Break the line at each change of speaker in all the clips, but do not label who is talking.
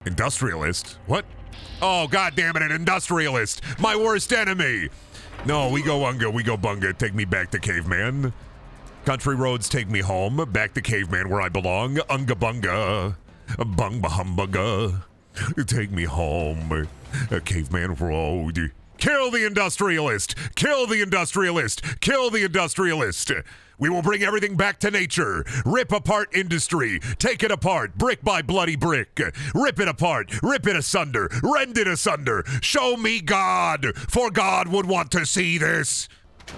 Industrialist? What? Oh, god damn it, an industrialist! My worst enemy! No, we go unga, we go bunga. Take me back to caveman. Country roads take me home. Back to caveman where I belong. Unga bunga. Bung bahumbaga. Take me home. A caveman road. Kill the industrialist! Kill the industrialist! Kill the industrialist! We will bring everything back to nature. Rip apart industry. Take it apart, brick by bloody brick. Rip it apart, rip it asunder, rend it asunder. Show me God, for God would want to see this.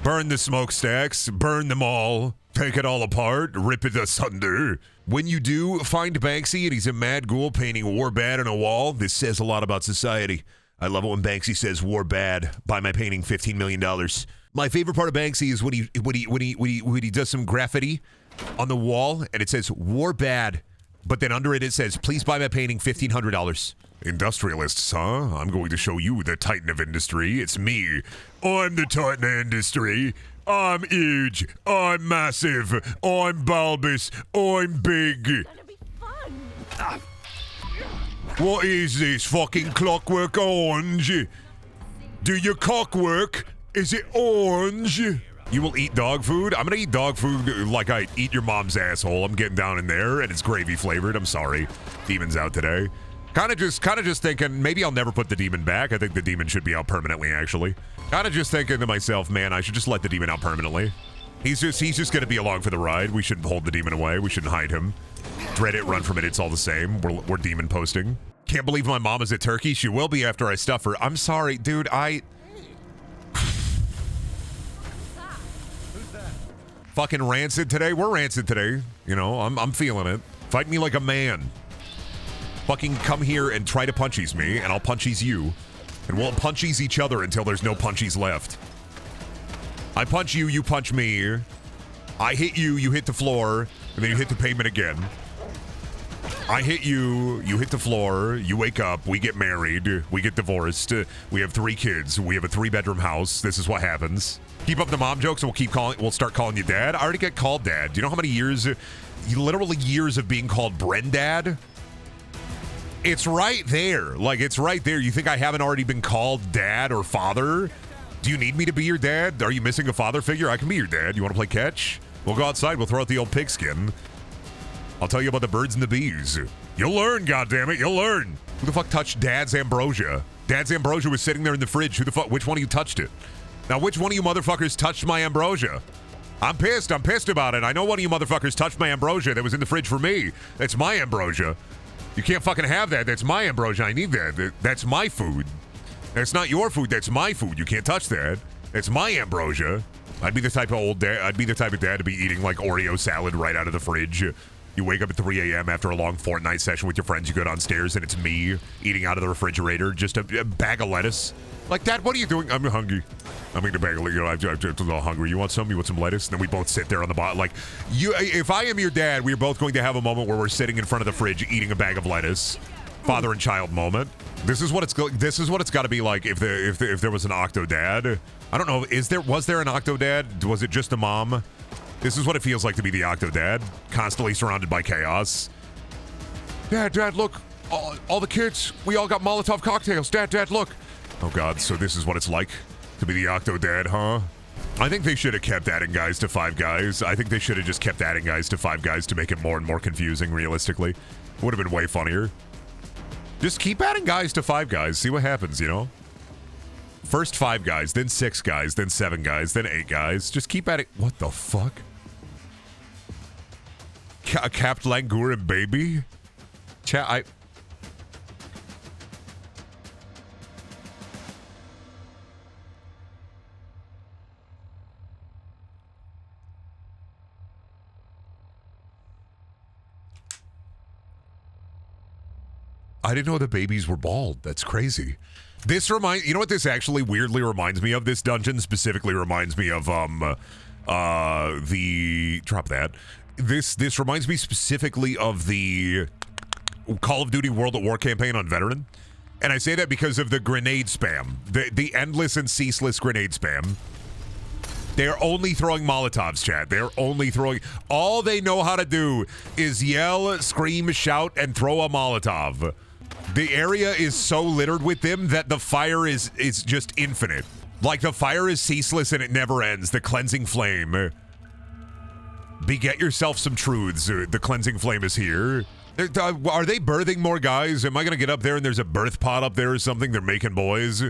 Burn the smokestacks, burn them all. Take it all apart, rip it asunder. When you do find Banksy and he's a mad ghoul painting war bad on a wall, this says a lot about society. I love it when Banksy says war bad. Buy my painting, $15 million. My favorite part of Banksy is when he does some graffiti on the wall and it says war bad, but then under it says please buy my painting, $1,500. Industrialists, huh? I'm going to show you the titan of industry. It's me. I'm the titan of industry. I'm huge. I'm massive. I'm bulbous. I'm big.
It's gonna be fun.
What is this, fucking Clockwork Orange? Do your cock work? Is it orange? You will eat dog food? I'm gonna eat dog food like I eat your mom's asshole. I'm getting down in there, and it's gravy flavored. I'm sorry. Demon's out today. Kind of just thinking, maybe I'll never put the demon back. I think the demon should be out permanently, actually. Kind of just thinking to myself, man, I should just let the demon out permanently. He's just gonna be along for the ride. We shouldn't hold the demon away. We shouldn't hide him. Dread it, run from it, it's all the same. We're demon posting. Can't believe my mom is a turkey. She will be after I stuff her. I'm sorry, dude, Fucking rancid today. We're rancid today. You know, I'm feeling it. Fight me like a man. Fucking come here and try to punchies me, and I'll punchies you. And we'll punchies each other until there's no punchies left. I punch you, you punch me. I hit you, you hit the floor, and then you hit the pavement again. I hit you, you hit the floor, you wake up, we get married, we get divorced, we have 3 kids, we have a 3-bedroom house. This is what happens. Keep up the mom jokes and we'll start calling you dad. I already get called dad. Do you know how many years, literally years of being called Brendad? It's right there. Like, it's right there. You think I haven't already been called dad or father? Do you need me to be your dad? Are you missing a father figure? I can be your dad. You want to play catch? We'll go outside. We'll throw out the old pigskin. I'll tell you about the birds and the bees. You'll learn, goddammit. You'll learn. Who the fuck touched Dad's ambrosia? Dad's ambrosia was sitting there in the fridge. Who the fuck? Which one of you touched it? Now, which one of you motherfuckers touched my ambrosia? I'm pissed. I'm pissed about it. I know one of you motherfuckers touched my ambrosia that was in the fridge for me. That's my ambrosia. You can't fucking have that. That's my ambrosia. I need that. That's my food. That's not your food. That's my food. You can't touch that. It's my ambrosia. I'd be the type of old dad. I'd be the type of dad to be eating like Oreo salad right out of the fridge. You wake up at 3 a.m. after a long Fortnite session with your friends. You go downstairs and it's me eating out of the refrigerator, just a bag of lettuce. Like, Dad, what are you doing? I'm hungry. I'm eating a bag of, I'm a little hungry. You want some? You want some lettuce? And then we both sit there on the bottom. Like, if I am your dad, we're both going to have a moment where we're sitting in front of the fridge eating a bag of lettuce. Father and child moment. This is what it's got to be like if there was an Octo Dad. I don't know. Was there an Octo Dad? Was it just a mom? This is what it feels like to be the Octo Dad, constantly surrounded by chaos. Dad, look. All the kids, we all got Molotov cocktails. Dad, look. Oh, God, so this is what it's like to be the Octo Dad, huh? I think they should have kept adding guys to 5 guys. I think they should have just kept adding guys to 5 guys to make it more and more confusing, realistically. Would have been way funnier. Just keep adding guys to 5 guys. See what happens, you know? First 5 guys, then 6 guys, then 7 guys, then 8 guys. Just keep adding... What the fuck? Capped Langurin baby? Chat, I didn't know the babies were bald. That's crazy. You know what this actually weirdly reminds me of? This dungeon specifically reminds me of, This reminds me specifically of the Call of Duty World at War campaign on Veteran. And I say that because of the grenade spam. The endless and ceaseless grenade spam. They're only throwing Molotovs, chat. They're only throwing... All they know how to do is yell, scream, shout, and throw a Molotov. The area is so littered with them that the fire is just infinite. Like, the fire is ceaseless and it never ends. The cleansing flame. Beget yourself some truths. The cleansing flame is here. Are they birthing more guys? Am I going to get up there and there's a birth pod up there or something? They're making boys.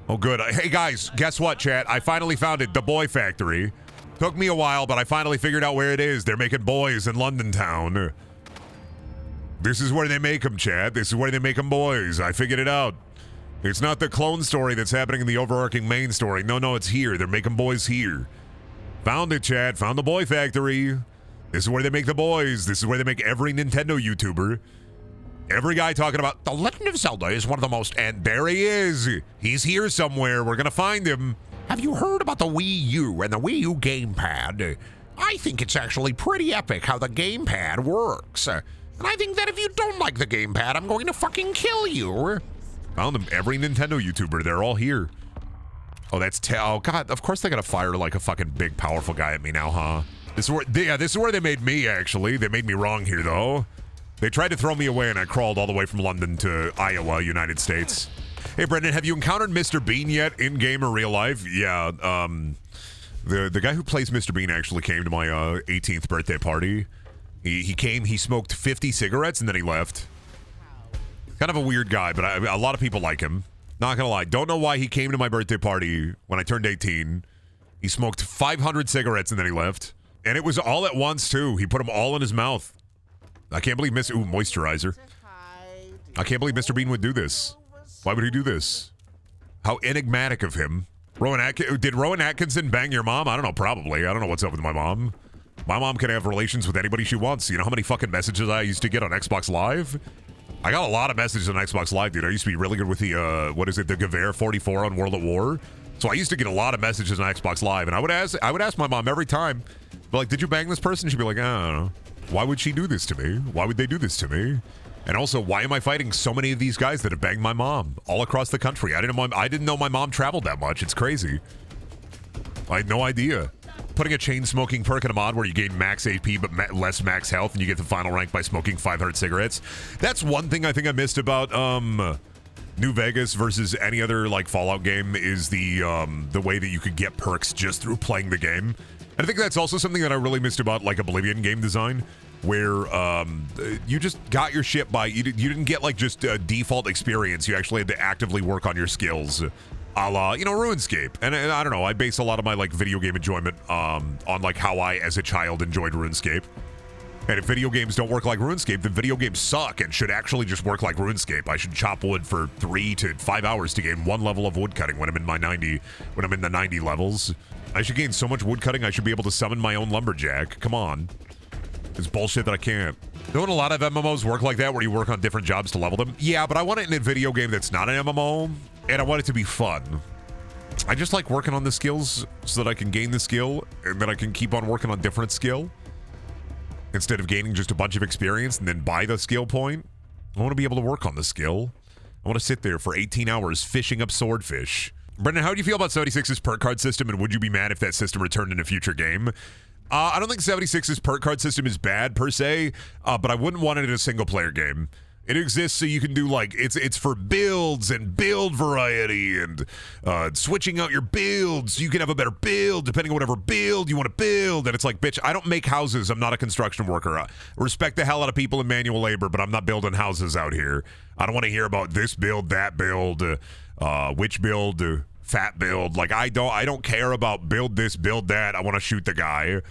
Oh, good. Hey, guys, guess what, chat? I finally found it. The Boy Factory. Took me a while, but I finally figured out where it is. They're making boys in London town. This is where they make them, chat. This is where they make them boys. I figured it out. It's not the clone story that's happening in the overarching main story. No, it's here. They're making boys here. Found it, chat. Found the Boy Factory. This is where they make the boys. This is where they make every Nintendo YouTuber. Every guy talking about The Legend of Zelda is one of the most... And there he is. He's here somewhere. We're going to find him.
Have you heard about the Wii U and the Wii U gamepad? I think it's actually pretty epic how the gamepad works. And I think that if you don't like the gamepad, I'm going to fucking kill you.
Found them. Every Nintendo YouTuber. They're all here. Oh, that's... Oh, God. Of course they're going to fire like a fucking big, powerful guy at me now, huh? This is where they made me, actually. They made me wrong here, though. They tried to throw me away, and I crawled all the way from London to Iowa, United States. Hey, Brendan, have you encountered Mr. Bean yet, in-game or real life? Yeah, the guy who plays Mr. Bean actually came to my 18th birthday party. He came, he smoked 50 cigarettes, and then he left. Kind of a weird guy, but a lot of people like him. Not gonna lie. Don't know why he came to my birthday party when I turned 18. He smoked 500 cigarettes, and then he left. And it was all at once, too. He put them all in his mouth. I can't believe moisturizer. I can't believe Mr. Bean would do this. Why would he do this? How enigmatic of him. Did Rowan Atkinson bang your mom? I don't know, probably. I don't know what's up with my mom. My mom can have relations with anybody she wants. You know how many fucking messages I used to get on Xbox Live? I got a lot of messages on Xbox Live, dude. I used to be really good with the, what is it, the Gewehr 44 on World at War. So I used to get a lot of messages on Xbox Live, and I would ask my mom every time, but like, did you bang this person? She'd be like, I don't know. Why would she do this to me? Why would they do this to me? And also, why am I fighting so many of these guys that have banged my mom all across the country? I didn't know my mom traveled that much. It's crazy. I had no idea. Putting a chain-smoking perk in a mod where you gain max AP but less max health and you get the final rank by smoking 500 cigarettes. That's one thing I think I missed about New Vegas versus any other like Fallout game is the way that you could get perks just through playing the game. And I think that's also something that I really missed about like Oblivion game design, where you just got your shit by you didn't get like just a default experience. You actually had to actively work on your skills, a la, you know, RuneScape. And I don't know, I base a lot of my like video game enjoyment on like how I as a child enjoyed RuneScape. And if video games don't work like RuneScape, then video games suck and should actually just work like RuneScape. I should chop wood for 3 to 5 hours to gain 1 level of woodcutting when I'm in the 90 levels. I should gain so much woodcutting I should be able to summon my own lumberjack. Come on. It's bullshit that I can't. Don't a lot of MMOs work like that where you work on different jobs to level them? Yeah, but I want it in a video game that's not an MMO, and I want it to be fun. I just like working on the skills so that I can gain the skill, and then I can keep on working on different skill. Instead of gaining just a bunch of experience and then buy the skill point. I want to be able to work on the skill. I want to sit there for 18 hours fishing up swordfish. Brendan, how do you feel about 76's perk card system, and would you be mad if that system returned in a future game? I don't think 76's perk card system is bad per se, but I wouldn't want it in a single player game. It exists so you can do like, it's for builds and build variety and switching out your builds. You can have a better build depending on whatever build you want to build. And it's like, bitch, I don't make houses. I'm not a construction worker. I respect the hell out of people in manual labor, but I'm not building houses out here. I don't want to hear about this build, that build, which build, fat build. Like, I don't care about build this, build that. I want to shoot the guy.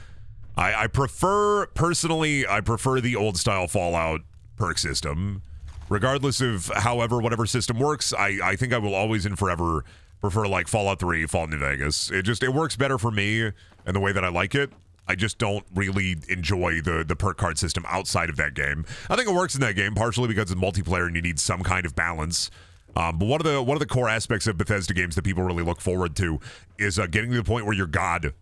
I prefer the old style Fallout perk system. Regardless of whatever system works, I think I will always and forever prefer like Fallout 3, Fallout New Vegas. It works better for me and the way that I like it. I just don't really enjoy the perk card system outside of that game. I think it works in that game partially because it's multiplayer and you need some kind of balance. But one of the core aspects of Bethesda games that people really look forward to is getting to the point where you're God.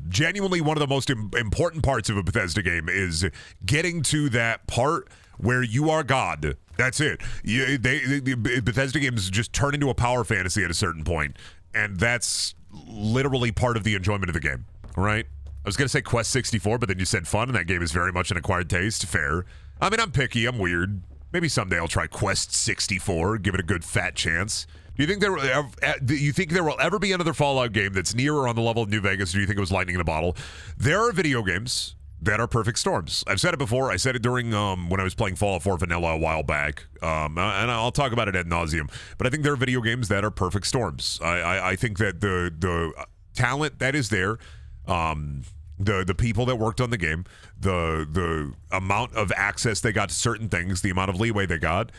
Genuinely one of the most important parts of a Bethesda game is getting to that part where you are God. That's it. Bethesda games just turn into a power fantasy at a certain point, and that's literally part of the enjoyment of the game, right? I was going to say Quest 64, but then you said fun, and that game is very much an acquired taste. Fair. I mean, I'm picky. I'm weird. Maybe someday I'll try Quest 64, give it a good fat chance. Do you think there will ever be another Fallout game that's near or on the level of New Vegas, or do you think it was lightning in a bottle? There are video games that are perfect storms. I've said it before. I said it during when I was playing Fallout 4 Vanilla a while back, and I'll talk about it ad nauseum. But I think there are video games that are perfect storms. I think that the talent that is there, the people that worked on the game, the amount of access they got to certain things, the amount of leeway they got.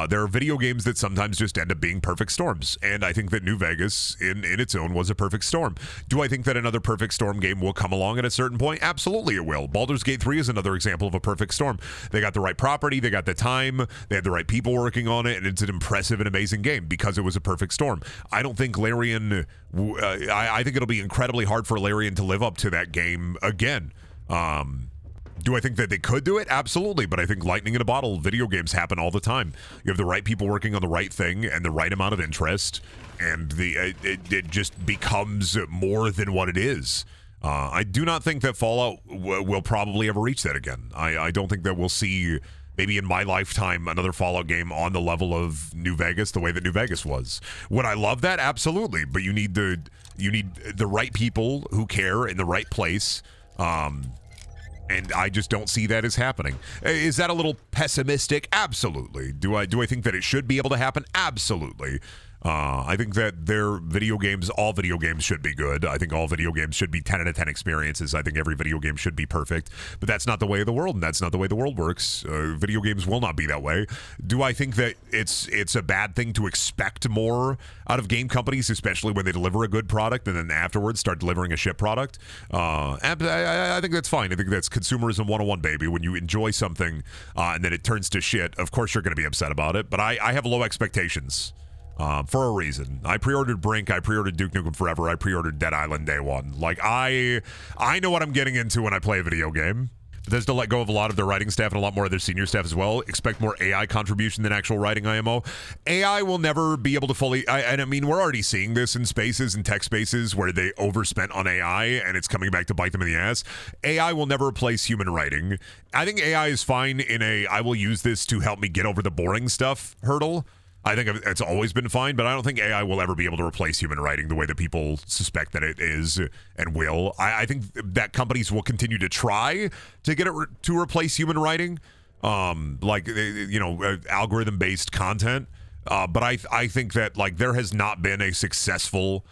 There are video games that sometimes just end up being perfect storms, and I think that New Vegas in its own was a perfect storm. Do I think that another perfect storm game will come along at a certain point? Absolutely it will. Baldur's Gate 3 is another example of a perfect storm. They got the right property, they got the time, they had the right people working on it, and it's an impressive and amazing game because it was a perfect storm. I don't think Larian, I think it'll be incredibly hard for Larian to live up to that game again. Do I think that they could do it? Absolutely, but I think lightning in a bottle, video games happen all the time. You have the right people working on the right thing and the right amount of interest, and it just becomes more than what it is. I do not think that Fallout will probably ever reach that again. I don't think that we'll see, maybe in my lifetime, another Fallout game on the level of New Vegas, the way that New Vegas was. Would I love that? Absolutely, but you need the right people who care in the right place. And I just don't see that as happening. Is that a little pessimistic? Absolutely. Do I think that it should be able to happen? Absolutely. I think that all video games should be good. I think all video games should be 10 out of 10 experiences. I think every video game should be perfect, but that's not the way of the world, and that's not the way the world works. Video games will not be that way. Do I think that it's a bad thing to expect more out of game companies, especially when they deliver a good product and then afterwards start delivering a shit product? I think that's fine. I think that's consumerism 101, baby. When you enjoy something and then it turns to shit, of course you're going to be upset about it, but I have low expectations. For a reason. I pre-ordered Brink, I pre-ordered Duke Nukem Forever, I pre-ordered Dead Island day one. Like, I know what I'm getting into when I play a video game. Bethesda let go of a lot of their writing staff and a lot more of their senior staff as well. Expect more AI contribution than actual writing IMO. AI will never be able to fully, and I mean, we're already seeing this in spaces and tech spaces where they overspent on AI and it's coming back to bite them in the ass. AI will never replace human writing. I think AI is fine in I will use this to help me get over the boring stuff hurdle. I think it's always been fine, but I don't think AI will ever be able to replace human writing the way that people suspect that it is and will. I think that companies will continue to try to get it to replace human writing, algorithm-based content. But I think that there has not been a successful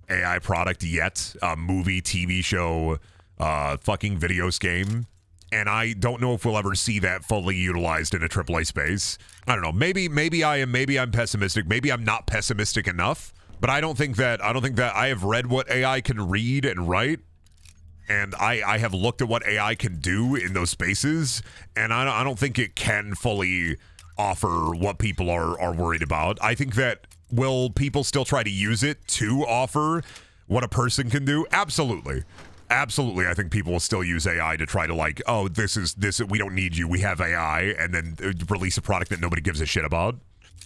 AI product yet, movie, TV show, fucking videos game. And I don't know if we'll ever see that fully utilized in a AAA space. I don't know. Maybe I'm pessimistic. Maybe I'm not pessimistic enough. But I don't think that I have read what AI can read and write, and I have looked at what AI can do in those spaces, and I don't think it can fully offer what people are worried about. I think that will people still try to use it to offer what a person can do? Absolutely. Absolutely, I think people will still use AI to try to this we don't need you, we have AI, and then release a product that nobody gives a shit about.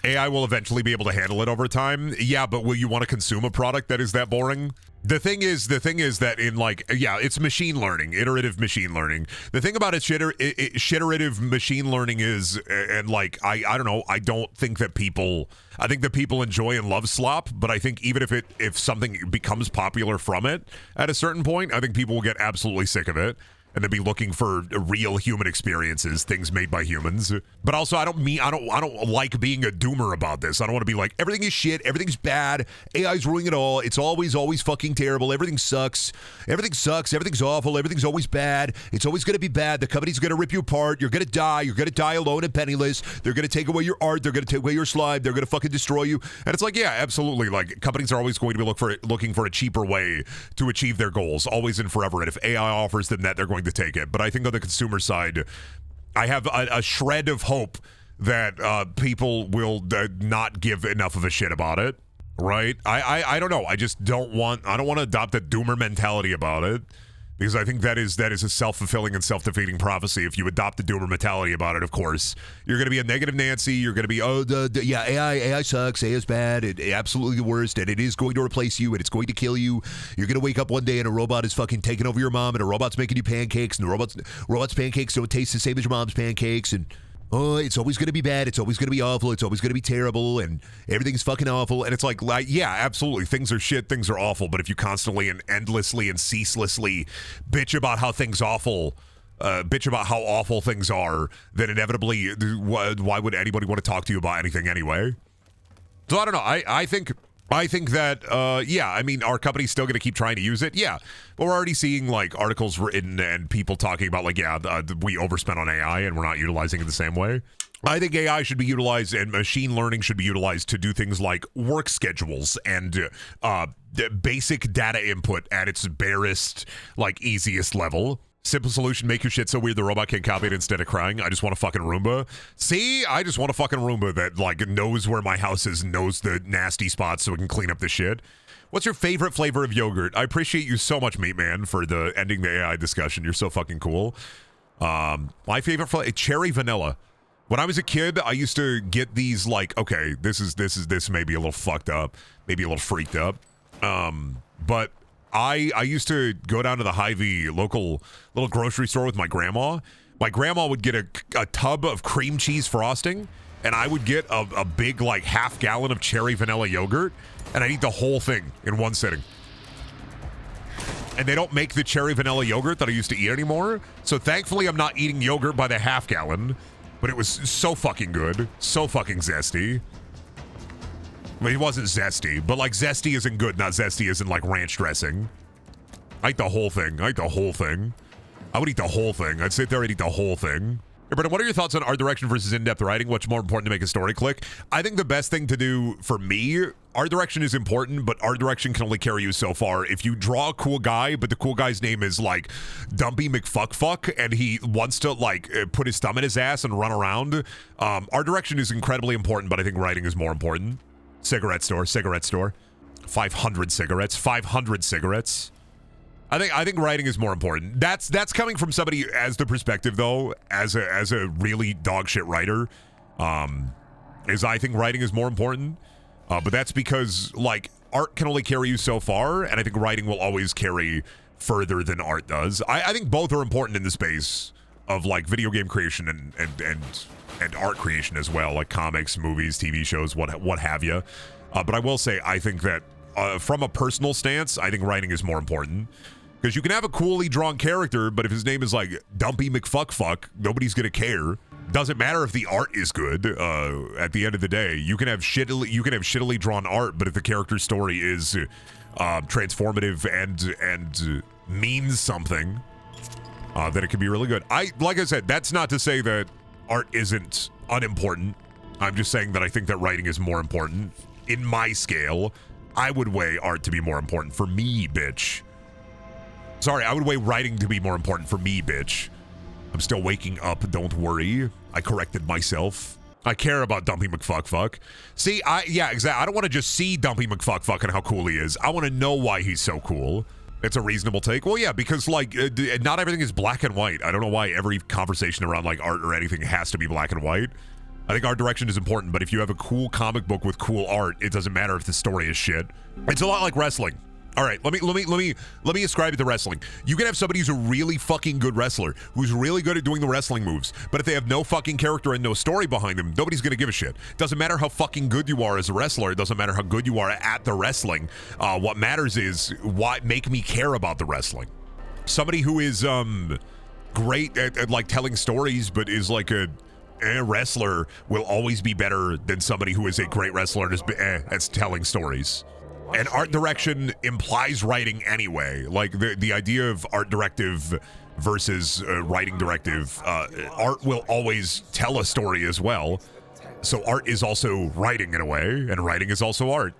AI will eventually be able to handle it over time. Yeah, but will you want to consume a product that is that boring? The thing is that in it's machine learning, iterative machine learning. The thing about shiterative machine learning is, I don't know, I think that people enjoy and love slop, but I think even if something becomes popular from it at a certain point, I think people will get absolutely sick of it. And then be looking for real human experiences, things made by humans. But also, I don't like being a doomer about this. I don't want to be like, everything is shit, everything's bad, AI's ruining it all, it's always fucking terrible, everything sucks, everything's awful, everything's always bad, it's always going to be bad, the company's going to rip you apart, you're going to die alone and penniless, they're going to take away your art, they're going to take away your slime, they're going to fucking destroy you. And it's like, yeah, absolutely, companies are always going to be looking for a cheaper way to achieve their goals, always and forever, and if AI offers them that, they're going to take it. But I think on the consumer side, I have a shred of hope that people will not give enough of a shit about it, right? I don't know. I don't want to adopt a doomer mentality about it, because I think that is a self-fulfilling and self-defeating prophecy. If you adopt the doomer mentality about it, of course, you're going to be a negative Nancy. You're going to be, AI sucks, AI is bad, absolutely the worst, and it is going to replace you, and it's going to kill you. You're going to wake up one day and a robot is fucking taking over your mom, and a robot's making you pancakes, and the robot's pancakes don't taste the same as your mom's pancakes, and oh, it's always going to be bad. It's always going to be awful. It's always going to be terrible. And everything's fucking awful. And it's like, yeah, absolutely. Things are shit. Things are awful. But if you constantly and endlessly and ceaselessly bitch about how things awful, bitch about how awful things are, then inevitably, why would anybody want to talk to you about anything anyway? So I don't know. I think that, yeah, I mean, our company's still going to keep trying to use it. Yeah. But we're already seeing, like, articles written and people talking about, like, yeah, we overspent on AI and we're not utilizing it the same way. I think AI should be utilized and machine learning should be utilized to do things like work schedules and basic data input at its barest, like, easiest level. Simple solution, make your shit so weird the robot can't copy it instead of crying. I just want a fucking Roomba. See, I just want a fucking Roomba that, like, knows where my house is, knows the nasty spots so it can clean up the shit. What's your favorite flavor of yogurt? I appreciate you so much, Meat Man, for the ending the AI discussion. You're so fucking cool. My favorite flavor, cherry vanilla. When I was a kid, I used to get these, like, okay, this may be a little fucked up, maybe a little freaked up, but I used to go down to the Hy-Vee local little grocery store with my grandma. My grandma would get a tub of cream cheese frosting, and I would get a big, like, half gallon of cherry vanilla yogurt, and I'd eat the whole thing in one sitting. And they don't make the cherry vanilla yogurt that I used to eat anymore, so thankfully I'm not eating yogurt by the half gallon, but it was so fucking good, so fucking zesty. I mean, it wasn't zesty, but, like, zesty isn't good, not zesty isn't, like, ranch dressing. I eat the whole thing. I eat the whole thing. I would eat the whole thing. I'd sit there and eat the whole thing. Hey, Brendan, what are your thoughts on art direction versus in-depth writing? What's more important to make a story click? I think the best thing to do for me, art direction is important, but art direction can only carry you so far. If you draw a cool guy, but the cool guy's name is, like, Dumpy McFuckfuck, and he wants to, like, put his thumb in his ass and run around, art direction is incredibly important, but I think writing is more important. Cigarette store. 500 cigarettes. 500 cigarettes. I think writing is more important. That's coming from somebody as the perspective, though, as a really dog shit writer, is I think writing is more important. But that's because, like, art can only carry you so far, and I think writing will always carry further than art does. I think both are important in the space of, like, video game creation and art creation as well, like comics, movies, TV shows, what have you. But I will say, I think that from a personal stance, I think writing is more important. Because you can have a coolly drawn character, but if his name is, like, Dumpy McFuckfuck, nobody's gonna care. Doesn't matter if the art is good. At the end of the day, you can have shittily drawn art, but if the character's story is transformative and means something, then it can be really good. Like I said, that's not to say that art isn't unimportant. I'm just saying that I think that writing is more important. In my scale, I would weigh art to be more important for me, bitch. Sorry, I would weigh writing to be more important for me, bitch. I'm still waking up, don't worry. I corrected myself. I care about Dumpy McFuckfuck. See, yeah, exactly. I don't want to just see Dumpy McFuckfuck and how cool he is. I want to know why he's so cool. It's a reasonable take. Well, yeah, because, like, not everything is black and white. I don't know why every conversation around, like, art or anything has to be black and white. I think art direction is important, but if you have a cool comic book with cool art, it doesn't matter if the story is shit. It's a lot like wrestling. All right, let me ascribe it to wrestling. You can have somebody who's a really fucking good wrestler, who's really good at doing the wrestling moves, but if they have no fucking character and no story behind them, nobody's gonna give a shit. Doesn't matter how fucking good you are as a wrestler. It doesn't matter how good you are at the wrestling. What matters is what make me care about the wrestling. Somebody who is great at like telling stories, but is like a wrestler will always be better than somebody who is a great wrestler and is at telling stories. And art direction implies writing anyway. Like the idea of art directive versus writing directive, art will always tell a story as well. So art is also writing in a way, and writing is also art.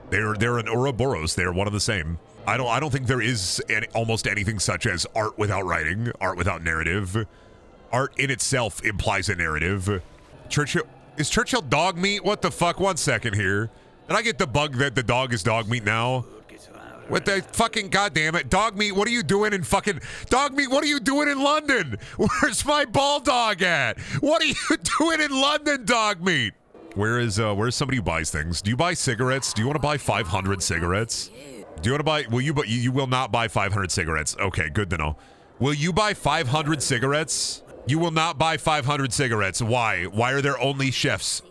They're an Ouroboros. They're one of the same. I don't think there is almost anything such as art without writing, art without narrative. Art in itself implies a narrative. Is Churchill dog meat? What the fuck? 1 second here. Did I get the bug that the dog is dog meat now? What the fucking goddamn it, dog meat? What are you doing in fucking dog meat? What are you doing in London? Where's my ball dog at? What are you doing in London, dog meat? Where's somebody who buys things? Do you buy cigarettes? Do you want to buy 500 cigarettes? Do you want to buy? You will not buy 500 cigarettes. Okay, good to know. Will you buy 500 cigarettes? You will not buy 500 cigarettes. Why? Why are there only chefs?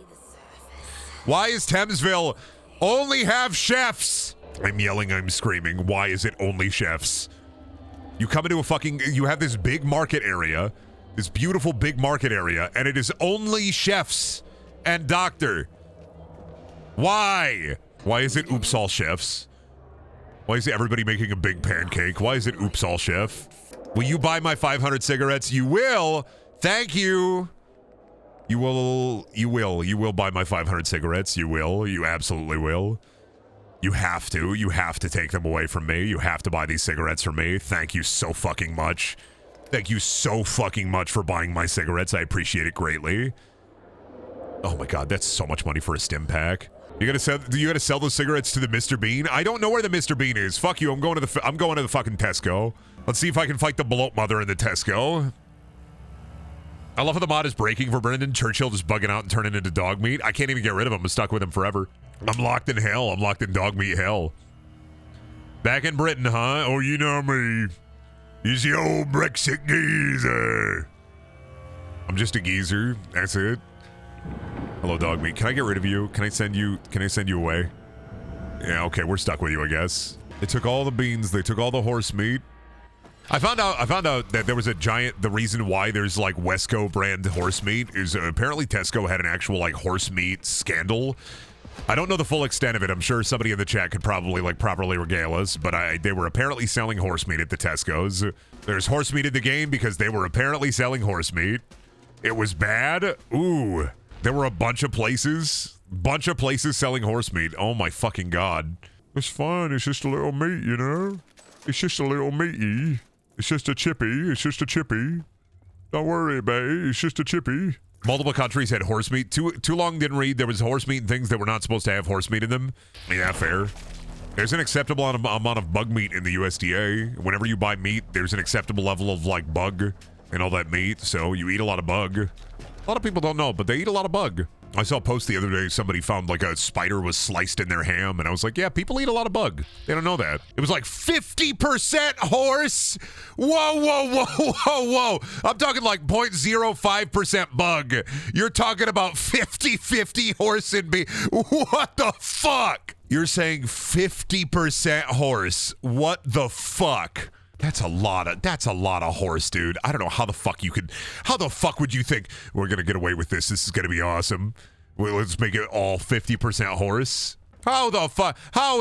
Why is Thamesville only have chefs? I'm yelling, I'm screaming. Why is it only chefs? You come into a fucking, you have this big market area, this beautiful big market area, and it is only chefs and doctor. Why? Why is it oops all chefs? Why is everybody making a big pancake? Why is it oops all chef? Will you buy my 500 cigarettes? You will. Thank you. You will buy my 500 cigarettes. You will. You absolutely will. You have to. You have to take them away from me. You have to buy these cigarettes from me. Thank you so fucking much. Thank you so fucking much for buying my cigarettes. I appreciate it greatly. Oh my god, that's so much money for a stim pack. You gotta sell those cigarettes to the Mr. Bean? I don't know where the Mr. Bean is. Fuck you. I'm going to the fucking Tesco. Let's see if I can fight the bloat mother in the Tesco. I love how the mod is breaking for Brendan. Churchill just bugging out and turning into Dogmeat. I can't even get rid of him. I'm stuck with him forever. I'm locked in hell. I'm locked in Dogmeat hell. Back in Britain, huh? Oh, you know me. He's the old Brexit geezer. I'm just a geezer. That's it. Hello, Dogmeat. Can I get rid of you? Can I send you away? Yeah, okay, we're stuck with you, I guess. They took all the beans. They took all the horse meat. I found out that there was the reason why there's like Wesco brand horse meat is apparently Tesco had an actual like horse meat scandal. I don't know the full extent of it. I'm sure somebody in the chat could probably like properly regale us, but they were apparently selling horse meat at the Tesco's. There's horse meat in the game because they were apparently selling horse meat. It was bad. Ooh, there were a bunch of places selling horse meat. Oh my fucking god. It's fine. It's just a little meat, you know? It's just a little meaty. It's just a chippy. It's just a chippy. Don't worry, babe. It's just a chippy. Multiple countries had horse meat. Too long didn't read. There was horse meat and things that were not supposed to have horse meat in them. Yeah, fair. There's an acceptable amount of bug meat in the USDA. Whenever you buy meat, there's an acceptable level of like bug and all that meat. So you eat a lot of bug. A lot of people don't know, but they eat a lot of bug. I saw a post the other day, somebody found like a spider was sliced in their ham, and I was like, yeah, people eat a lot of bug. They don't know that. It was like 50% horse. Whoa. I'm talking like 0.05% bug. You're talking about 50-50 horse and beef. What the fuck? You're saying 50% horse. What the fuck? That's a lot of horse, dude. I don't know how the fuck would you think we're going to get away with this? This is going to be awesome. Well, let's make it all 50% horse. How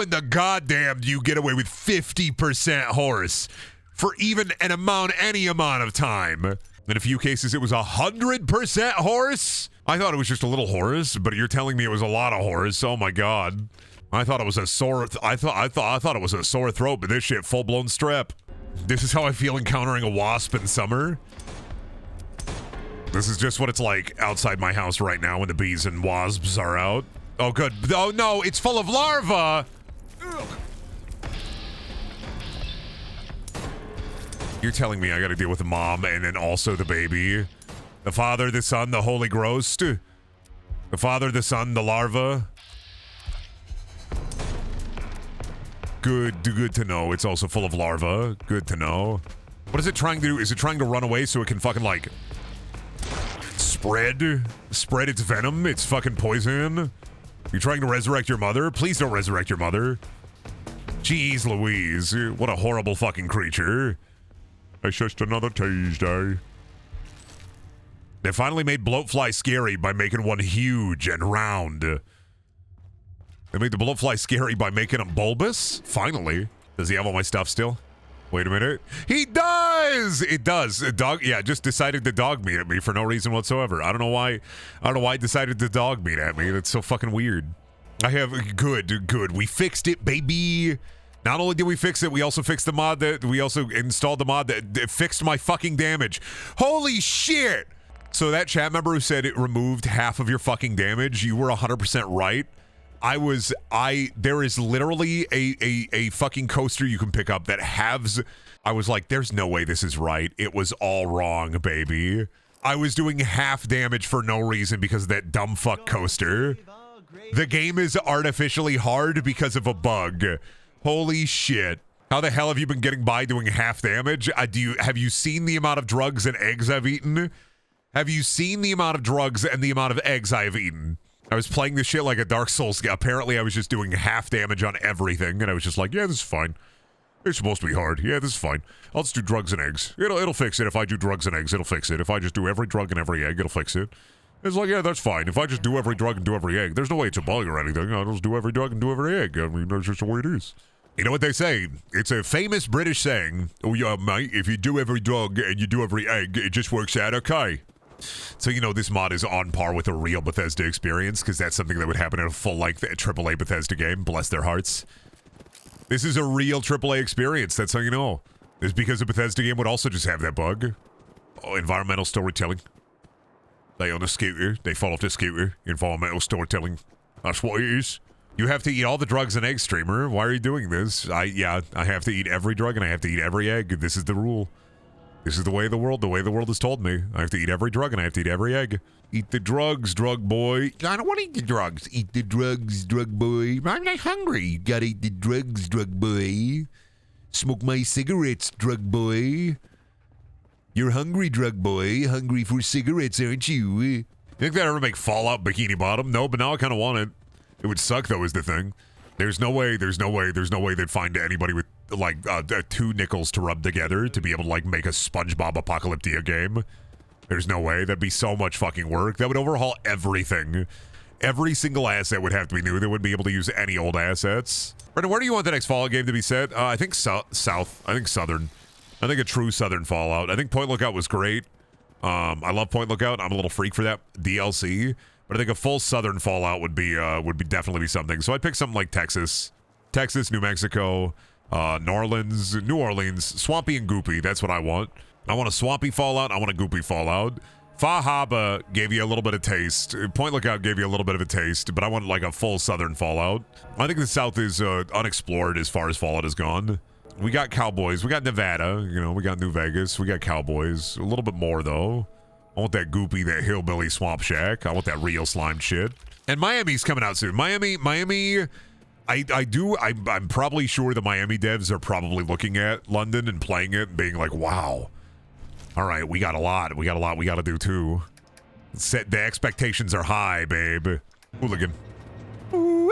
in the goddamn do you get away with 50% horse for even any amount of time? In a few cases, it was 100% horse. I thought it was just a little horse, but you're telling me it was a lot of horse. Oh my god. I thought it was a sore throat, but this shit full-blown strep. This is how I feel encountering a wasp in summer. This is just what it's like outside my house right now when the bees and wasps are out. Oh, good. Oh, no, it's full of larvae. Ugh. You're telling me I gotta deal with the mom and then also the baby. The Father, the Son, the Holy Ghost. The Father, the Son, the larva. Good to know. It's also full of larvae. Good to know. What is it trying to do? Is it trying to run away so it can fucking like spread its venom, its fucking poison? You're trying to resurrect your mother? Please don't resurrect your mother. Jeez Louise, what a horrible fucking creature. It's just another Tuesday. They finally made bloatfly scary by making one huge and round. They made the bloatfly scary by making him bulbous? Finally. Does he have all my stuff still? Wait a minute. He does! It does. A dog, yeah, just decided to dog meat at me for no reason whatsoever. I don't know why it decided to dog meat at me. That's so fucking weird. I have, good. We fixed it, baby. Not only did we fix it, we also fixed the mod we also installed the mod that fixed my fucking damage. Holy shit! So that chat member who said it removed half of your fucking damage, you were 100% right. There is literally a fucking coaster you can pick up that halves. I was like, there's no way this is right. It was all wrong, baby. I was doing half damage for no reason because of that dumb fuck coaster. The game is artificially hard because of a bug. Holy shit. How the hell have you been getting by doing half damage? Have you seen the amount of drugs and eggs I've eaten? Have you seen the amount of drugs and the amount of eggs I have eaten? I was playing this shit like a Dark Souls guy. Apparently, I was just doing half damage on everything, and I was just like, yeah, this is fine. It's supposed to be hard. Yeah, this is fine. I'll just do drugs and eggs. It'll fix it. If I do drugs and eggs, it'll fix it. If I just do every drug and every egg, it'll fix it. It's like, yeah, that's fine. If I just do every drug and do every egg, there's no way it's a bug or anything. I'll just do every drug and do every egg. I mean, that's just the way it is. You know what they say? It's a famous British saying, oh, yeah, mate, if you do every drug and you do every egg, it just works out okay. So, you know, this mod is on par with a real Bethesda experience, because that's something that would happen in a full-length AAA Bethesda game. Bless their hearts. This is a real AAA experience. That's how you know. It's because a Bethesda game would also just have that bug. Oh, environmental storytelling. They on a scooter. They fall off the scooter. Environmental storytelling. That's what it is. You have to eat all the drugs and eggs, streamer. Why are you doing this? I have to eat every drug and I have to eat every egg. This is the rule. This is the way of the world. The way the world has told me. I have to eat every drug and I have to eat every egg. Eat the drugs, drug boy.
I don't want to eat the drugs. Eat the drugs, drug boy. I'm not hungry. You gotta eat the drugs, drug boy. Smoke my cigarettes, drug boy. You're hungry, drug boy. Hungry for cigarettes, aren't you?
You think they'd ever make Fallout Bikini Bottom? No, but now I kind of want it. It would suck, though, is the thing. There's no way they'd find anybody with, like, 2 nickels to rub together to be able to, like, make a SpongeBob Apocalyptia game. There's no way. That'd be so much fucking work. That would overhaul everything. Every single asset would have to be new. They wouldn't be able to use any old assets. Brendan, where do you want the next Fallout game to be set? I think south. I think southern. I think a true southern Fallout. I think Point Lookout was great. I love Point Lookout. I'm a little freak for that DLC. But I think a full southern Fallout would be definitely be something. So I'd pick something like Texas, New Mexico, New Orleans, swampy and goopy. That's what I want. I want a swampy Fallout. I want a goopy Fallout. Fahaba gave you a little bit of taste. Point Lookout gave you a little bit of a taste, but I want like a full southern Fallout. I think the South is unexplored as far as Fallout has gone. We got Cowboys. We got Nevada. You know, we got New Vegas. We got Cowboys. A little bit more, though. I want that goopy, that hillbilly swamp shack. I want that real slime shit. And Miami's coming out soon. Miami, I'm probably sure the Miami devs are probably looking at London and playing it and being like, wow. All right, we got a lot we got to do too. The expectations are high, babe. Hooligan. Ooh,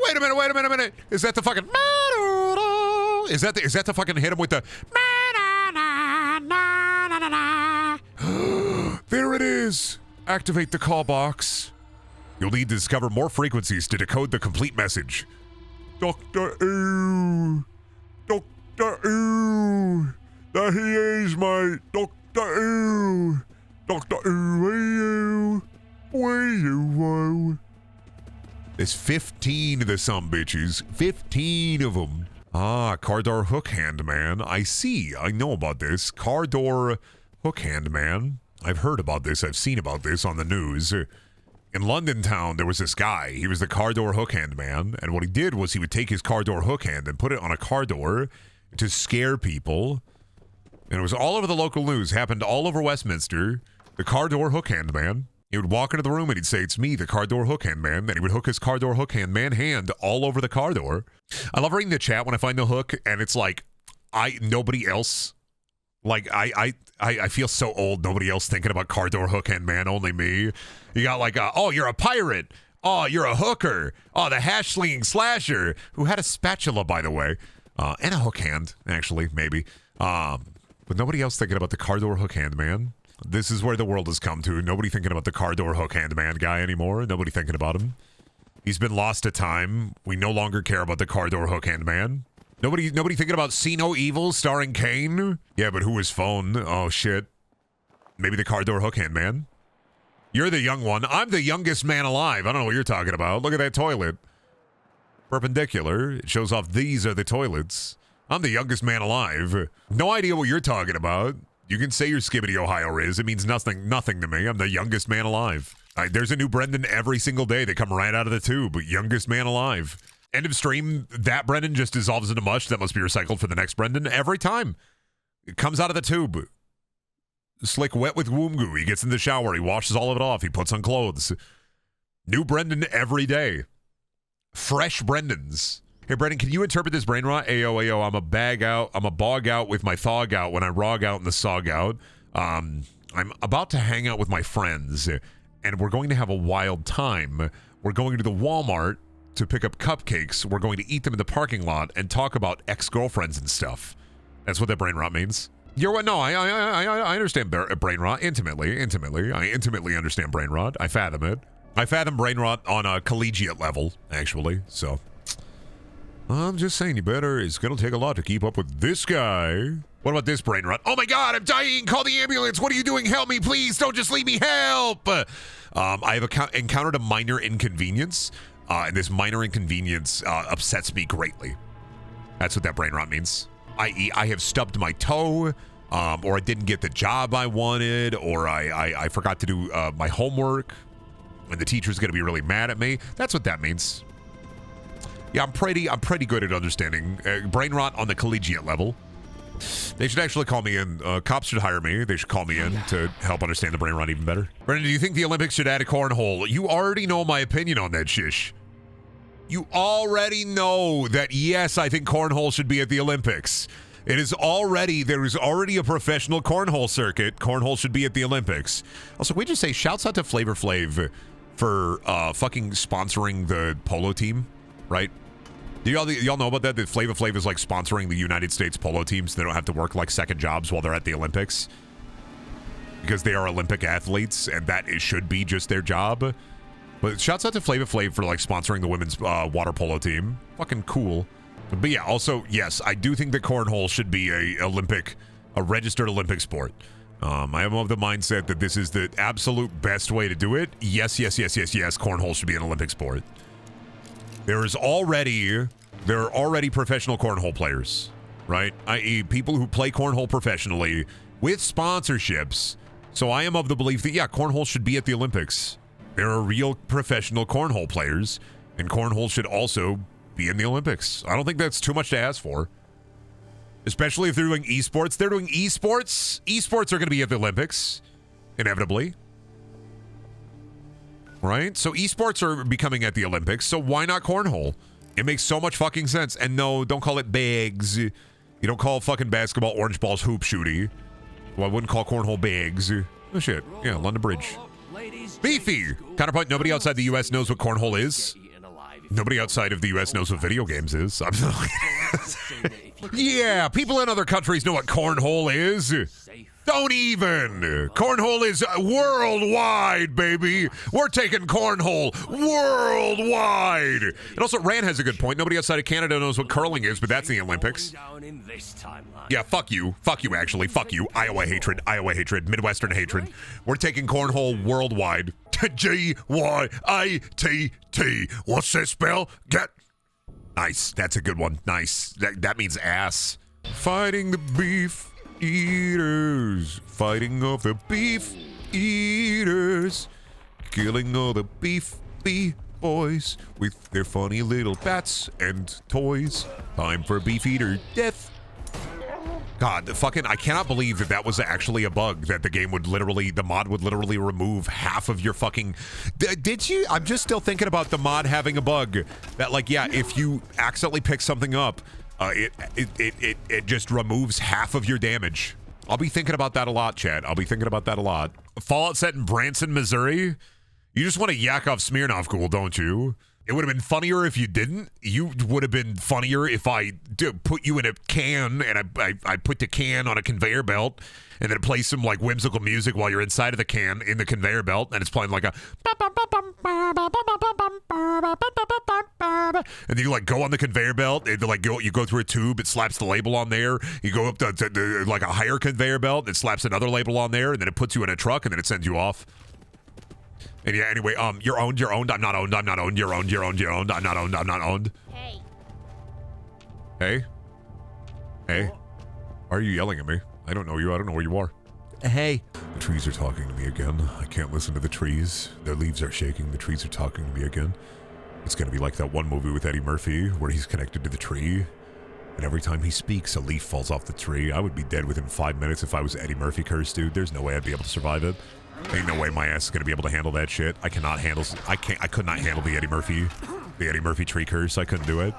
wait a minute. Is that the fucking... Is that the fucking hit him with the... There it is. Activate the call box. You'll need to discover more frequencies to decode the complete message. Dr. Ooh. Dr. Ooh. There he is, mate. Dr. Ooh. Dr. Ooh. Where you? There's 15 of the sumbitches. 15 of them. Ah, car door hook hand man. I see. I know about this. Car door hook hand man. I've heard about this. I've seen about this on the news. In London town, there was this guy. He was the car door hook hand man. And what he did was he would take his car door hook hand and put it on a car door to scare people. And it was all over the local news. Happened all over Westminster. The car door hook hand man. He would walk into the room and he'd say, "It's me, the car door hook hand man." Then he would hook his car door hook hand man hand all over the car door. I love reading the chat when I find the hook and it's like, nobody else. Like, I feel so old, nobody else thinking about car door hook hand man, only me. You got like, oh, you're a pirate. Oh, you're a hooker. Oh, the hash slinging slasher who had a spatula, by the way. And a hook hand, actually, maybe. But nobody else thinking about the car door hook hand man. This is where the world has come to. Nobody thinking about the car door hook hand man guy anymore. Nobody thinking about him. He's been lost to time. We no longer care about the car door hook hand man. Nobody thinking about See No Evil starring Kane? Yeah, but who is phone? Oh, shit. Maybe the car door hook hand man? You're the young one. I'm the youngest man alive. I don't know what you're talking about. Look at that toilet. Perpendicular. It shows off these are the toilets. I'm the youngest man alive. No idea what you're talking about. You can say your Skibbity Ohio Riz. It means nothing to me. I'm the youngest man alive. There's a new Brendan every single day. They come right out of the tube. Youngest man alive. End of stream, that Brendan just dissolves into mush. That must be recycled for the next Brendan every time. It comes out of the tube. Slick wet with womb goo. He gets in the shower. He washes all of it off. He puts on clothes. New Brendan every day. Fresh Brendans. Hey, Brendan, can you interpret this brain rot? Ayo, I'm a bog out with my thog out when I rog out in the sog out. I'm about to hang out with my friends, and we're going to have a wild time. We're going to the Walmart to pick up cupcakes. We're going to eat them in the parking lot and talk about ex-girlfriends and stuff. That's what that brain rot means. You're what? No, I understand brain rot intimately. I intimately understand brain rot. I fathom it. I fathom brain rot on a collegiate level, actually. So, I'm just saying, it's going to take a lot to keep up with this guy. What about this brain rot? Oh my God, I'm dying. Call the ambulance. What are you doing? Help me, please. Don't just leave me. Help. I have encountered a minor inconvenience, and this minor inconvenience upsets me greatly. That's what that brain rot means. I.e., I have stubbed my toe, or I didn't get the job I wanted, or I forgot to do my homework, and the teacher's going to be really mad at me. That's what that means. Yeah, I'm pretty good at understanding brain rot on the collegiate level. They should actually call me in. Cops should hire me. They should call me in to help understand the brain rot even better. Brendan, do you think the Olympics should add a cornhole? You already know my opinion on that shish. You already know that, yes, I think cornhole should be at the Olympics. There is already a professional cornhole circuit. Cornhole should be at the Olympics. Also, we just say shouts out to Flavor Flav for fucking sponsoring the polo team, right? Do y'all know about that? That Flavor Flav is like sponsoring the United States polo teams. So they don't have to work like second jobs while they're at the Olympics because they are Olympic athletes, and that should be just their job. But shouts out to Flavor Flav for like sponsoring the women's water polo team. Fucking cool. But yeah, also, yes, I do think that cornhole should be a registered Olympic sport. I am of the mindset that this is the absolute best way to do it. Yes, cornhole should be an Olympic sport. There are already professional cornhole players, right? I.e., people who play cornhole professionally with sponsorships. So I am of the belief that, yeah, cornhole should be at the Olympics. There are real professional cornhole players, and cornhole should also be in the Olympics. I don't think that's too much to ask for. Especially if they're doing esports. They're doing esports. Esports are going to be at the Olympics, inevitably. Right? So esports are becoming at the Olympics, so why not cornhole? It makes so much fucking sense. And no, don't call it bags. You don't call fucking basketball orange balls hoop shooty. Well, I wouldn't call cornhole bags. Oh shit. Yeah, London Bridge. Beefy! Counterpoint, nobody outside the U.S. knows what cornhole is. Nobody outside of the U.S. knows what video games is. Yeah, people in other countries know what cornhole is. Don't even. Cornhole is worldwide, baby. We're taking cornhole worldwide. And also, Rand has a good point. Nobody outside of Canada knows what curling is, but that's in the Olympics. Yeah, fuck you. Fuck you, actually. Fuck you. Iowa hatred. Midwestern hatred. We're taking cornhole worldwide. G-Y-A-T-T. What's that spell? Get. Nice. That's a good one. Nice. That means ass. Fighting the beef eaters. Fighting off the beef eaters. Killing all the beefy boys with their funny little bats and toys. Time for beef eater death. God, I cannot believe that was actually a bug, that the mod would literally remove half of your fucking... Did you? I'm just still thinking about the mod having a bug. That, like, yeah, if you accidentally pick something up, it just removes half of your damage. I'll be thinking about that a lot, chat. I'll be thinking about that a lot. Fallout set in Branson, Missouri? You just want to yak off Smirnoff Ghoul, don't you? It would have been funnier if you didn't. You would have been funnier if I put you in a can and I put the can on a conveyor belt and then it plays some like whimsical music while you're inside of the can in the conveyor belt and it's playing like a and then you like go on the conveyor belt and like you go through a tube, it slaps the label on there. You go up to like a higher conveyor belt, it slaps another label on there and then it puts you in a truck and then it sends you off. And yeah, anyway, you're owned, I'm not owned, you're owned, I'm not owned. Hey? Why are you yelling at me? I don't know you, I don't know where you are. Hey. The trees are talking to me again. I can't listen to the trees. Their leaves are shaking, the trees are talking to me again. It's gonna be like that one movie with Eddie Murphy, where he's connected to the tree, and every time he speaks, a leaf falls off the tree. I would be dead within 5 minutes if I was Eddie Murphy cursed, dude. There's no way I'd be able to survive it. Ain't no way my ass is gonna be able to handle that shit. I could not handle the Eddie Murphy tree curse. I couldn't do it.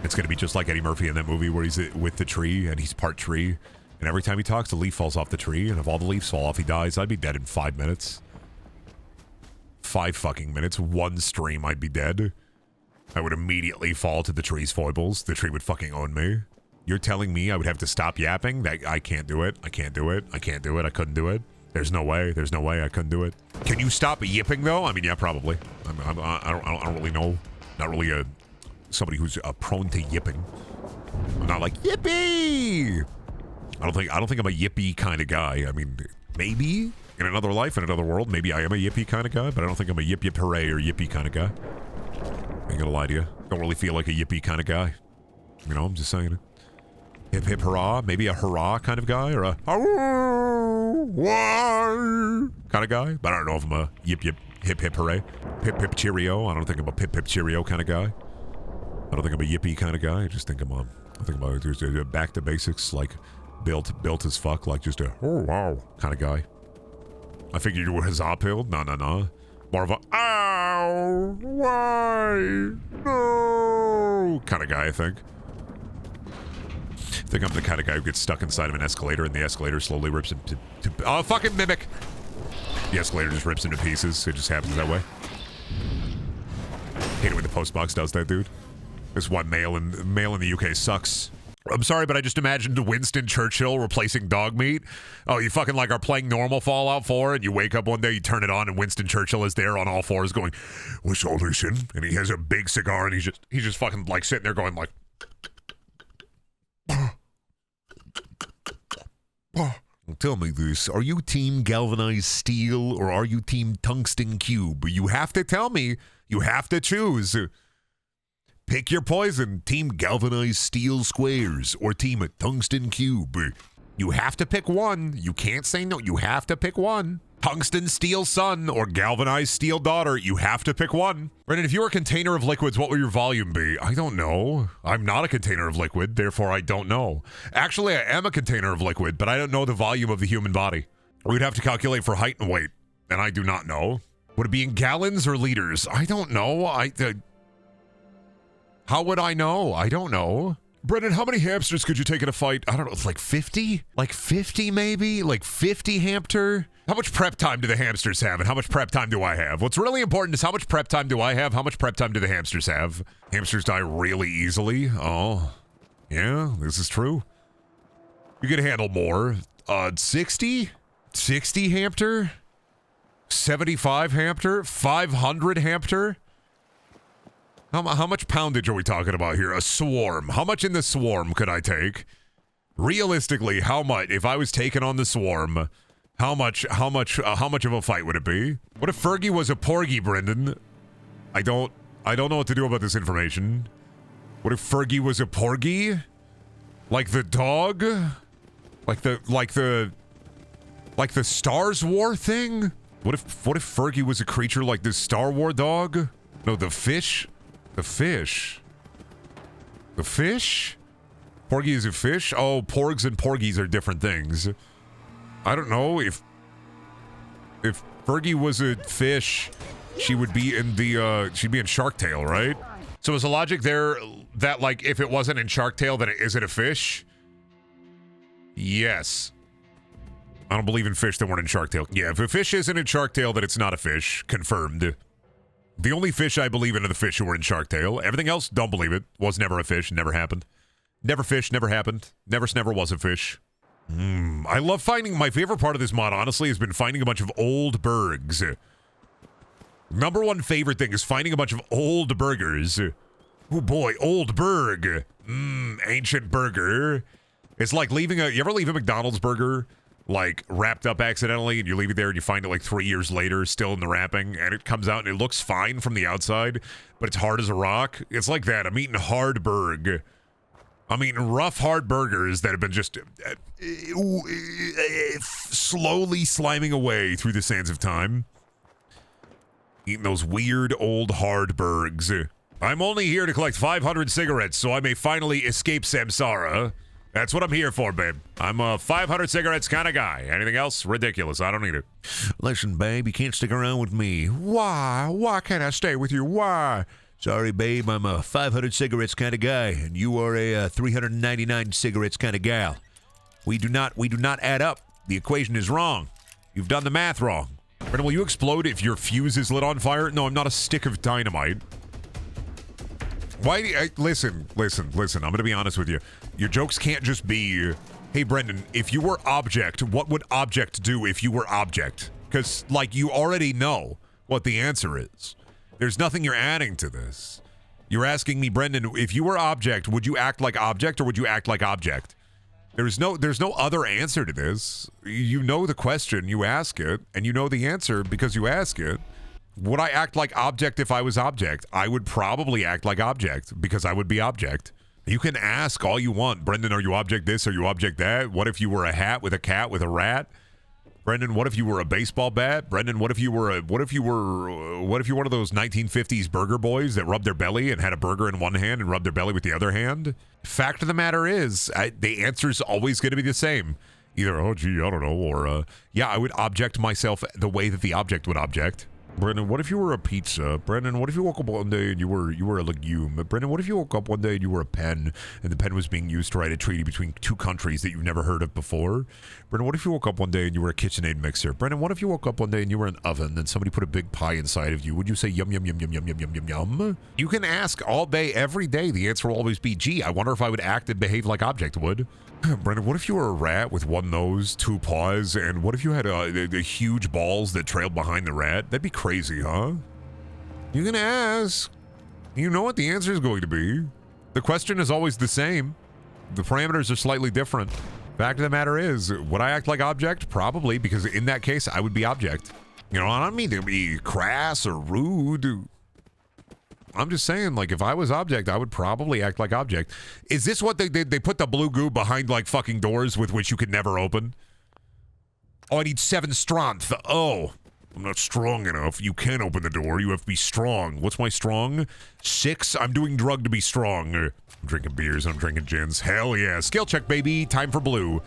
It's going to be just like Eddie Murphy in that movie where he's with the tree and he's part tree. And every time he talks, the leaf falls off the tree. And if all the leaves fall off, he dies. I'd be dead in 5 minutes. 5 fucking minutes. One stream, I'd be dead. I would immediately fall to the tree's foibles. The tree would fucking own me. You're telling me I would have to stop yapping? That I can't do it. I can't do it. I can't do it. I couldn't do it. There's no way. There's no way I couldn't do it. Can you stop yipping though? I mean, yeah, probably. I don't really know. Not really somebody who's prone to yipping. I'm not like yippee. I don't think I'm a yippee kind of guy. I mean, maybe in another life, in another world, maybe I am a yippee kind of guy, but I don't think I'm a yip yip hooray or yippee kind of guy. I ain't gonna lie to you. Don't really feel like a yippee kind of guy. You know, I'm just saying it. Hip hip hurrah, maybe a hurrah kind of guy, or a why kind of guy. But I don't know if I'm a yip yip hip hip hooray, pip pip cheerio. I don't think I'm a pip pip cheerio kind of guy. I don't think I'm a yippee kind of guy. I just think I'm just a back to basics, like built as fuck, like just a oh wow kind of guy. I figured you were huzzah pilled. No. More of a ow why no kind of guy. I think I'm the kind of guy who gets stuck inside of an escalator and the escalator slowly rips him to oh, fucking mimic. The escalator just rips him to pieces. It just happens that way. Hate it when the postbox does that, dude. This is why mail in the UK sucks. I'm sorry, but I just imagined Winston Churchill replacing Dogmeat. Oh, you fucking like are playing normal Fallout 4 and you wake up one day, you turn it on, and Winston Churchill is there on all fours going, "What's all this in?" And he has a big cigar and he's just fucking like sitting there going like, "Tell me this, are you team galvanized steel or are you team tungsten cube? You have to tell me. You have to choose. Pick your poison. Team galvanized steel squares or team tungsten cube. You have to pick one. You can't say no. You have to pick one. Tungsten steel son or galvanized steel daughter. You have to pick one. Brendan, if you were a container of liquids, what would your volume be? I don't know. I'm not a container of liquid, therefore I don't know. Actually, I am a container of liquid, but I don't know the volume of the human body. We'd have to calculate for height and weight, and I do not know. Would it be in gallons or liters? I don't know. How would I know? I don't know. Brendan, how many hamsters could you take in a fight? I don't know, like 50? Like 50 maybe? Like 50 hamster? How much prep time do the hamsters have, and how much prep time do I have? What's really important is how much prep time do I have, how much prep time do the hamsters have? Hamsters die really easily. Oh, yeah, this is true. You can handle more. 60? 60 hamster? 75 hamster? 500 hamster? How much poundage are we talking about here? A swarm. How much in the swarm could I take? Realistically, how much? If I was taken on the swarm, how much of a fight would it be? What if Fergie was a porgy, Brendan? I don't know what to do about this information. What if Fergie was a porgy? Like the dog? Like the Stars War thing? What if Fergie was a creature like this Star War dog? No, the fish? The fish? The fish? Porgy is a fish? Oh, porgs and porgies are different things. I don't know if Fergie was a fish, she would be in the she'd be in Shark Tale, right? So is the logic there that like if it wasn't in Shark Tale, then is it a fish? Yes. I don't believe in fish that weren't in Shark Tale. Yeah, if a fish isn't in Shark Tale, then it's not a fish. Confirmed. The only fish I believe in are the fish who were in Shark Tale. Everything else, don't believe it. Was never a fish, never happened. Never fish, never happened. Never was a fish. I love finding, my favorite part of this mod, honestly, has been finding a bunch of old bergs. Number one favorite thing is finding a bunch of old burgers. Oh boy, old berg. Ancient burger. It's like leaving you ever leave a McDonald's burger, like, wrapped up accidentally, and you leave it there and you find it like 3 years later, still in the wrapping, and it comes out and it looks fine from the outside, but it's hard as a rock? It's like that. I'm eating hard burg. I'm eating rough, hard burgers that have been just slowly sliming away through the sands of time. Eating those weird, old, hard burgs. I'm only here to collect 500 cigarettes so I may finally escape samsara. That's what I'm here for, babe. I'm a 500 cigarettes kind of guy. Anything else? Ridiculous. I don't need it. Listen, babe, you can't stick around with me. Why? Why can't I stay with you? Why?
Sorry, babe, I'm a 500 cigarettes kind of guy, and you are a 399 cigarettes kind of gal. We do not add up. The equation is wrong. You've done the math wrong.
Brendan, will you explode if your fuse is lit on fire? No, I'm not a stick of dynamite. Why do you, listen, I'm going to be honest with you. Your jokes can't just be, hey, Brendan, if you were object, what would object do if you were object? Because, like, you already know what the answer is. There's nothing you're adding to this. You're asking me, Brendan, if you were object, would you act like object or would you act like object? There's no other answer to this. You know the question, you ask it, and you know the answer because you ask it. Would I act like object if I was object? I would probably act like object because I would be object. You can ask all you want. Brendan, are you object this? Are you object that? What if you were a hat with a cat with a rat? Brendan, what if you were a baseball bat? Brendan, what if you were one of those 1950s burger boys that rubbed their belly and had a burger in one hand and rubbed their belly with the other hand? Fact of the matter is, the answer is always going to be the same. Either, oh, gee, I don't know, or, yeah, I would object myself the way that the object would object. Brendan, what if you were a pizza? Brendan, what if you woke up one day and you were a legume? Brendan, what if you woke up one day and you were a pen and the pen was being used to write a treaty between two countries that you've never heard of before? Brendan, what if you woke up one day and you were a KitchenAid mixer? Brendan, what if you woke up one day and you were an oven and somebody put a big pie inside of you? Would you say yum, yum, yum, yum, yum, yum, yum, yum, yum? You can ask all day, every day. The answer will always be, gee, I wonder if I would act and behave like object would. Brendan, what if you were a rat with one nose, two paws, and what if you had the huge balls that trailed behind the rat? That'd be crazy, huh? You can ask. You know what the answer is going to be. The question is always the same. The parameters are slightly different. Fact of the matter is, would I act like object? Probably, because in that case, I would be object. You know, I don't mean to be crass or rude. I'm just saying, like, if I was object, I would probably act like object. Is this what they did? They put the blue goo behind, like, fucking doors with which you could never open? Oh, I need 7 strength. Oh, I'm not strong enough. You can't open the door. You have to be strong. What's my strong? 6? I'm doing drug to be strong. I'm drinking beers. I'm drinking gins. Hell yeah. Skill check, baby. Time for blue.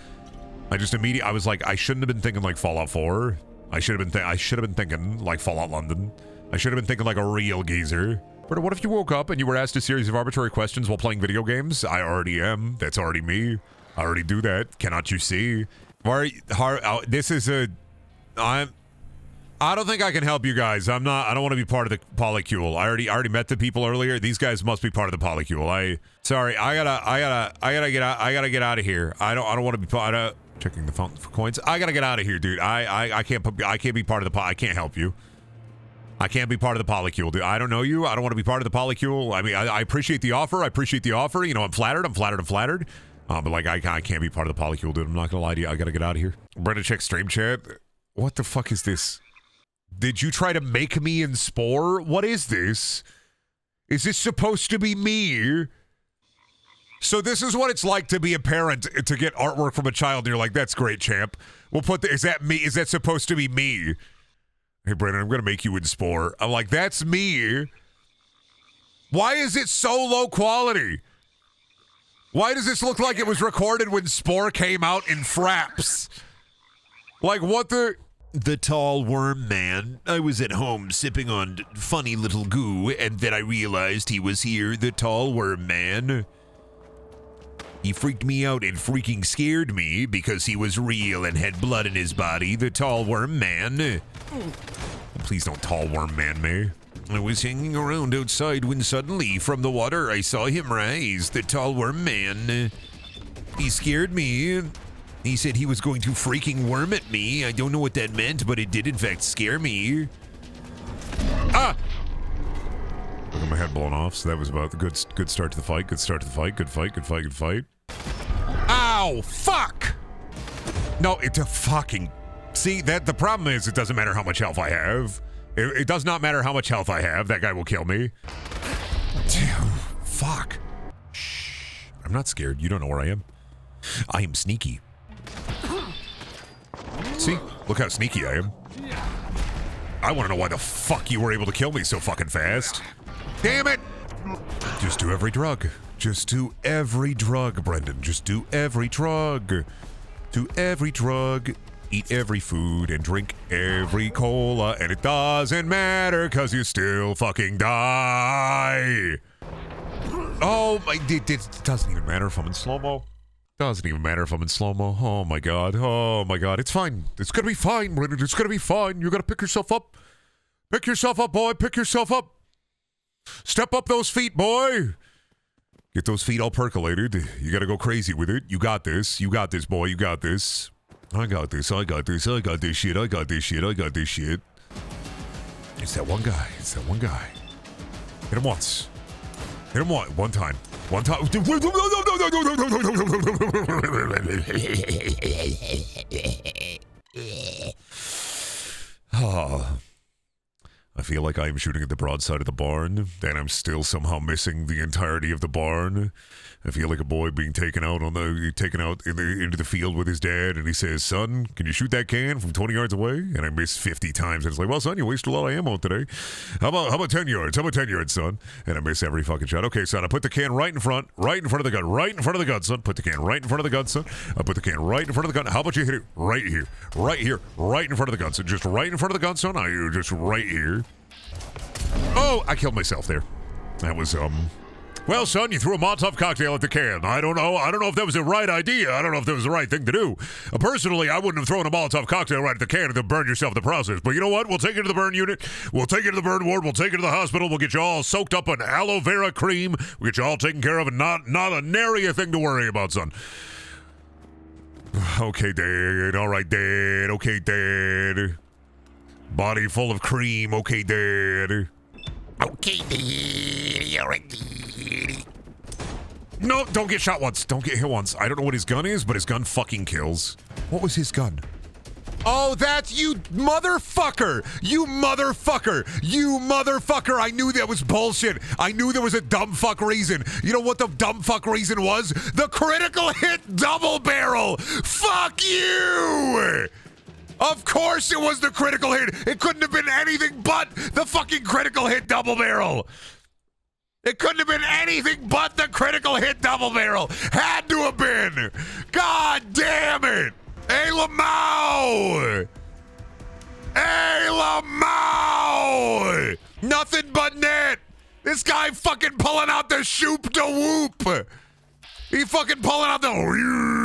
I was like, I shouldn't have been thinking like Fallout 4. I should have been thinking like Fallout London. I should have been thinking like a real geezer. But what if you woke up and you were asked a series of arbitrary questions while playing video games? I already am. That's already me. I already do that. Cannot you see? This is a... I don't think I can help you guys. I don't want to be part of the polycule. I already met the people earlier. These guys must be part of the polycule. Sorry. I gotta get out of here. I don't want to be part of... Checking the fountain for coins. I gotta get out of here, dude. I can't be part of the... I can't help you. I can't be part of the polycule, dude. I don't know you. I don't want to be part of the polycule. I mean, I appreciate the offer. You know, I'm flattered. But, like, I can't be part of the polycule, dude. I'm not going to lie to you. I got to get out of here. Brenda, check stream chat. What the fuck is this? Did you try to make me in Spore? What is this? Is this supposed to be me? So this is what it's like to be a parent, to get artwork from a child, and you're like, that's great, champ. We'll put is that me? Is that supposed to be me? Hey, Brandon, I'm going to make you in Spore. I'm like, that's me. Why is it so low quality? Why does this look like it was recorded when Spore came out in Fraps? Like, what the...
The tall worm man. I was at home sipping on funny little goo, and then I realized he was here, the tall worm man. He freaked me out and freaking scared me because he was real and had blood in his body, the tall worm man. Please don't tall worm man me. I was hanging around outside when suddenly, from the water, I saw him rise, the tall worm man. He scared me. He said he was going to freaking worm at me. I don't know what that meant, but it did in fact scare me. Ah!
I got my head blown off, so that was about the good start to the fight. Good fight. Ow! Fuck! No, it's a fucking... See, the problem is it doesn't matter how much health I have. It does not matter how much health I have. That guy will kill me. Fuck. Shh. I'm not scared. You don't know where I am. I am sneaky. See? Look how sneaky I am. I want to know why the fuck you were able to kill me so fucking fast. Damn it! Just do every drug. Just do every drug, Brendan. Just do every drug. Do every drug. eat every food and drink every cola, and it doesn't matter because you still fucking die. Oh, it doesn't even matter if I'm in slow-mo. Doesn't even matter if I'm in slow-mo. Oh my god. Oh my god. It's fine. It's gonna be fine, Brendan. It's gonna be fine. You gotta pick yourself up. Pick yourself up, boy. Pick yourself up. Step up those feet, boy. Get those feet all percolated. You gotta go crazy with it. You got this. You got this, boy. You got this. I got this. I got this. I got this shit. I got this shit. I got this shit. It's that one guy. It's that one guy. Hit him once. Hit him one time. One time. Oh. I feel like I am shooting at the broadside of the barn, and I'm still somehow missing the entirety of the barn. I feel like a boy being taken out into the field with his dad, and he says, "Son, can you shoot that can from 20 yards away?" And I miss 50 times, and it's like, "Well, son, you wasted a lot of ammo today. How about 10 yards? How about 10 yards, son?" And I miss every fucking shot. Okay, son, I put the can right in front of the gun, right in front of the gun, son. Put the can right in front of the gun, son. I put the can right in front of the gun. How about you hit it right here, right in front of the gun, son. Just right in front of the gun, son. You're just right here. Oh, I killed myself there. That was, Well, son, you threw a Molotov cocktail at the can. I don't know if that was the right idea. I don't know if that was the right thing to do. Personally, I wouldn't have thrown a Molotov cocktail right at the can and then burned yourself in the process. But you know what? We'll take it to the burn unit. We'll take it to the burn ward. We'll take it to the hospital. We'll get you all soaked up in aloe vera cream. We'll get you all taken care of, and not a nary a thing to worry about, son. Okay, Dad. All right, Dad. Okay, Dad. Body full of cream. Okay, Dad.
Okay, Daddy. All right, Daddy.
No, don't get shot once. Don't get hit once. I don't know what his gun is, but his gun fucking kills. What was his gun? Oh, that's you motherfucker! You motherfucker! You motherfucker! I knew that was bullshit. I knew there was a dumb fuck reason. You know what the dumb fuck reason was? The critical hit double barrel! Fuck you! Of course it was the critical hit. It couldn't have been anything but the fucking critical hit double barrel. It couldn't have been anything but the critical hit double barrel. Had to have been. God damn it. Hey, Lamau. Hey, Lamau. Nothing but net. This guy fucking pulling out the shoop to whoop. He fucking pulling out the...